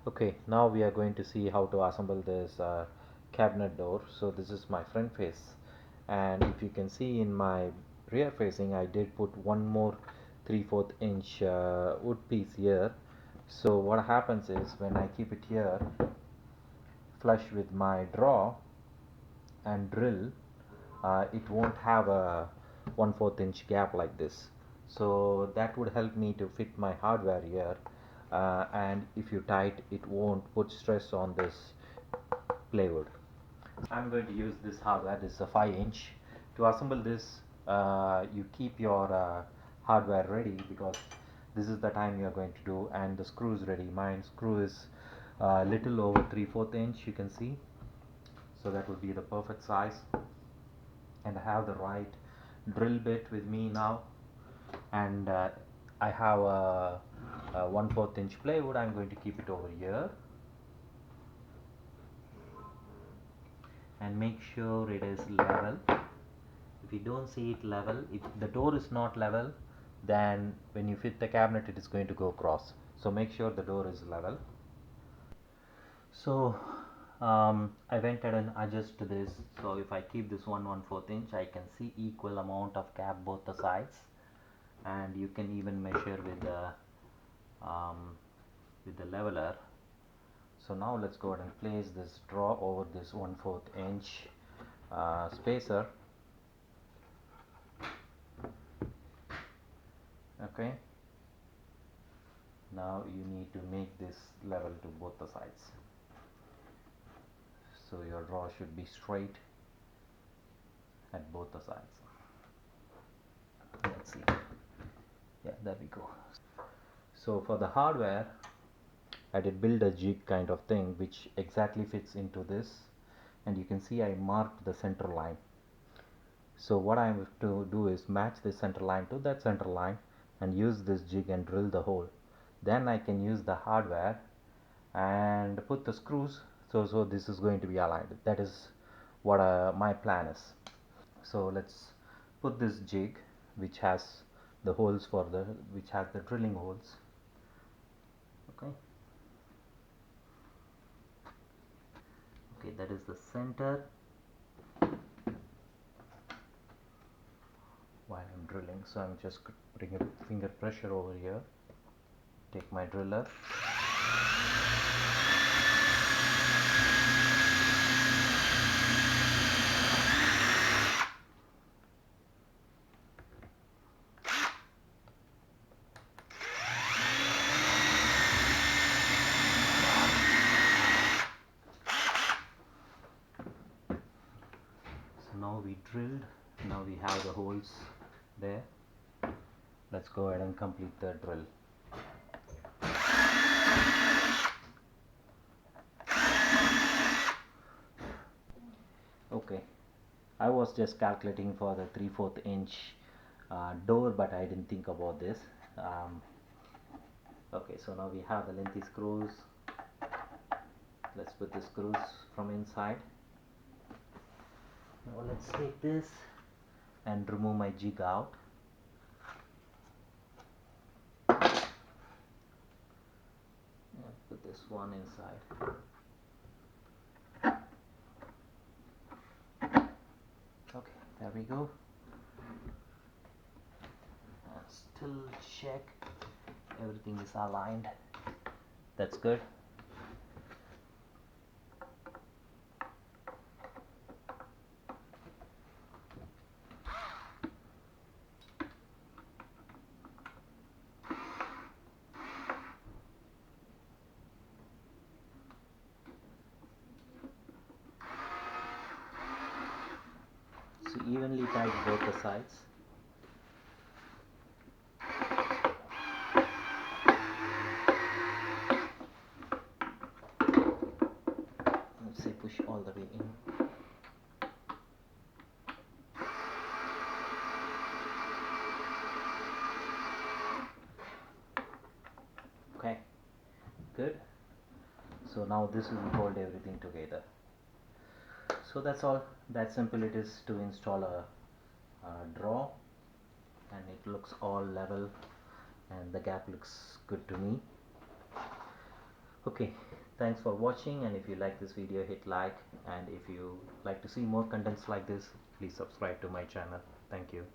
Okay, now we are going to see how to assemble this cabinet door. So this is my front face, and if you can see in my rear facing, I did put one more 3/4 inch wood piece here. So what happens is when I keep it here flush with my draw and drill, it won't have a 1/4 inch gap like this. So that would help me to fit my hardware here, and if you tight it won't put stress on this plywood. I'm going to use this hardware. This is a 5 inch. To assemble this, you keep your hardware ready because this is the time you're going to do, and the screws ready. Mine screw is little over 3/4 inch, you can see, so that would be the perfect size. And I have the right drill bit with me now, and I have a 1/4 inch plywood. I'm going to keep it over here and make sure it is level. If you don't see it level, if the door is not level, then when you fit the cabinet it is going to go cross. So make sure the door is level. So I went ahead and adjust this. So if I keep this 1/4 inch, I can see equal amount of gap both the sides, and you can even measure um, with the leveler. So now let's go ahead and place this draw over this 1/4 inch spacer. Okay, now you need to make this level to both the sides, so your draw should be straight at both the sides. Let's see, yeah, there we go. So for the hardware, I did build a jig kind of thing which exactly fits into this, and you can see I marked the center line. So what I have to do is match this center line to that center line and use this jig and drill the hole. Then I can use the hardware and put the screws, so this is going to be aligned. That is what my plan is. So let's put this jig which has the holes for the which has the drilling holes. Okay, okay, that is the center while I'm drilling. So I'm just putting a finger pressure over here, take my driller. So now we drilled, now we have the holes there. Let's go ahead and complete the drill. Okay, I was just calculating for the 3/4 inch door, but I didn't think about this. Okay, so now we have the lengthy screws. Let's put the screws from inside. Now let's take this and remove my jig out. And put this one inside. Okay, there we go. And still check everything is aligned. That's good. So evenly tight both the sides. Let's say push all the way in. Okay, good. So now this will hold everything together. So that's all. That simple it is to install a draw, and it looks all level and the gap looks good to me. Okay, thanks for watching, and if you like this video, hit like, and if you like to see more contents like this, please subscribe to my channel. Thank you.